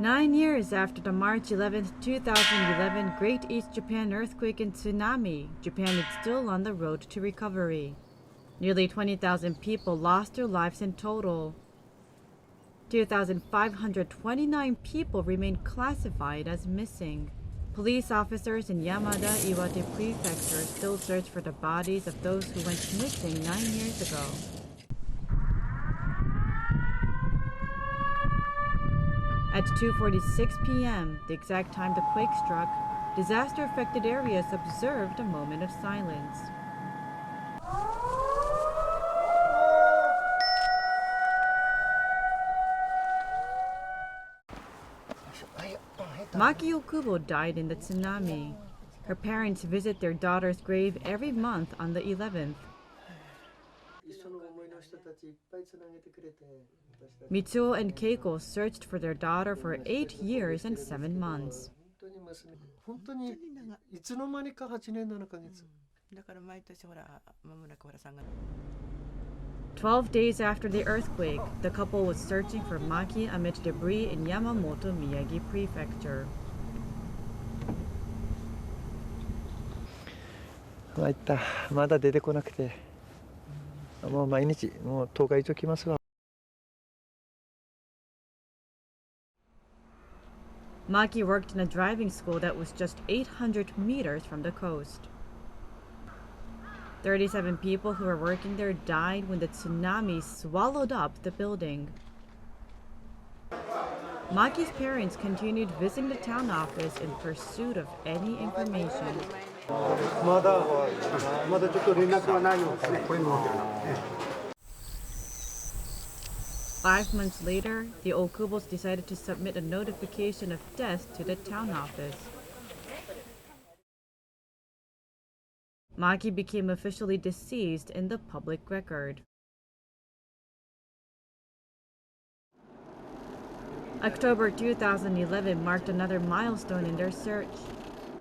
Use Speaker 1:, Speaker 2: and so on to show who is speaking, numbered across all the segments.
Speaker 1: 9 years after the March 11, 2011 Great East Japan earthquake and tsunami, Japan is still on the road to recovery. Nearly 20,000 people lost their lives in total. 2,529 people remain classified as missing. Police officers in Yamada, Iwate Prefecture still search for the bodies of those who went missing 9 years ago. At 2:46 p.m., the exact time the quake struck, disaster-affected areas observed a moment of silence. Maki Okubo died in the tsunami. Her parents visit their daughter's grave every month on the 11th. Mitsuo and Keiko searched for their daughter for 8 years and 7 months. 12 days after the earthquake, the couple was searching for Maki amid debris in Yamamoto, Miyagi Prefecture.
Speaker 2: まだ出てこなくて、もう毎日もう10日以上来ますわ。
Speaker 1: Maki worked in a driving school that was just 800 meters from the coast. 37 people who were working there died when the tsunami swallowed up the building. Maki's parents continued visiting the town office in pursuit of any information.
Speaker 3: まだちょっと連絡はないようですね。これに持ってるの。
Speaker 1: 5 months later, the Okubos decided to submit a notification of death to the town office. Maki became officially deceased in the public record. October 2011 marked another milestone in their search.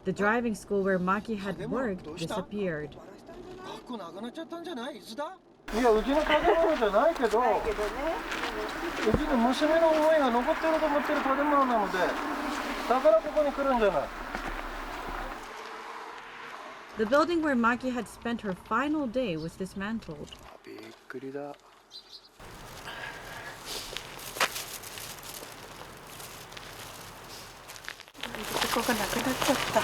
Speaker 1: The driving school where Maki had worked disappeared.
Speaker 3: いや、うちの建物じゃないけど、うちの娘の思いが残ってると思ってる建物なので、だからここに来るんじゃない。
Speaker 1: The building where Maki had spent her final day was dismantled.
Speaker 2: びっくりだ。
Speaker 4: ここがなくなっちゃった。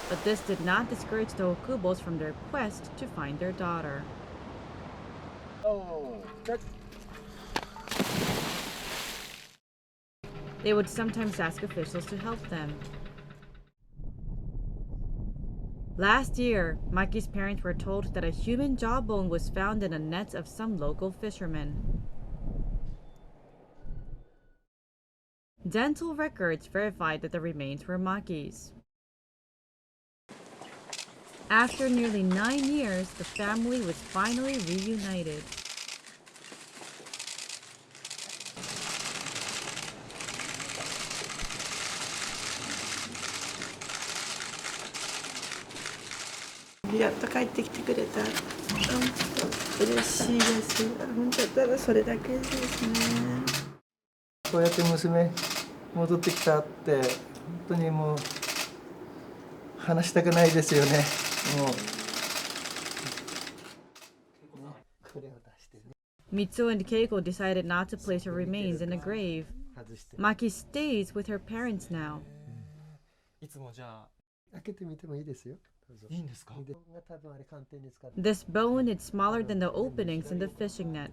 Speaker 1: But this did not discourage the Okubos from their quest to find their daughter. They would sometimes ask officials to help them. Last year, Maki's parents were told that a human jawbone was found in a net of some local fishermen. Dental records verified that the remains were Maki's. After nearly 9 years, the family was finally reunited.
Speaker 4: やっと帰ってきてくれた。嬉しいです。本当だったらそれだけですね。
Speaker 2: こうやって娘戻ってきたって本当にもう話したくないですよね。もう。
Speaker 1: Mitsuo and Keiko decided not to place her remains in a grave. Maki stays with her parents now.
Speaker 5: いつもじゃあ
Speaker 2: 開けてみてもいいですよ。
Speaker 5: いいんですか？
Speaker 1: This bone is smaller than the openings in the fishing net.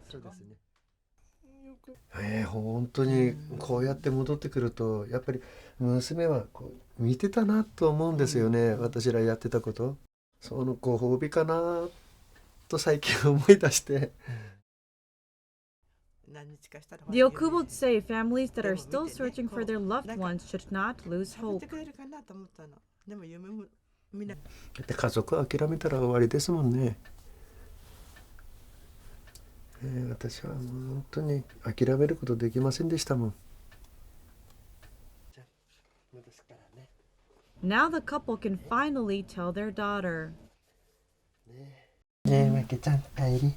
Speaker 2: 本当にこうやって戻ってくるとやっぱり娘はこう見てたなと思うんですよね。私らやってたこと、そのご褒美かなと最近思い出して。
Speaker 1: The Okubos say families that are still searching for their loved ones should not lose hope.
Speaker 2: で家族は諦めたら終わりですもんね。私はもう本当に諦めることできませんでしたもん。
Speaker 1: Now the couple can finally tell their daughter.
Speaker 2: ねえ、まけちゃん、帰り。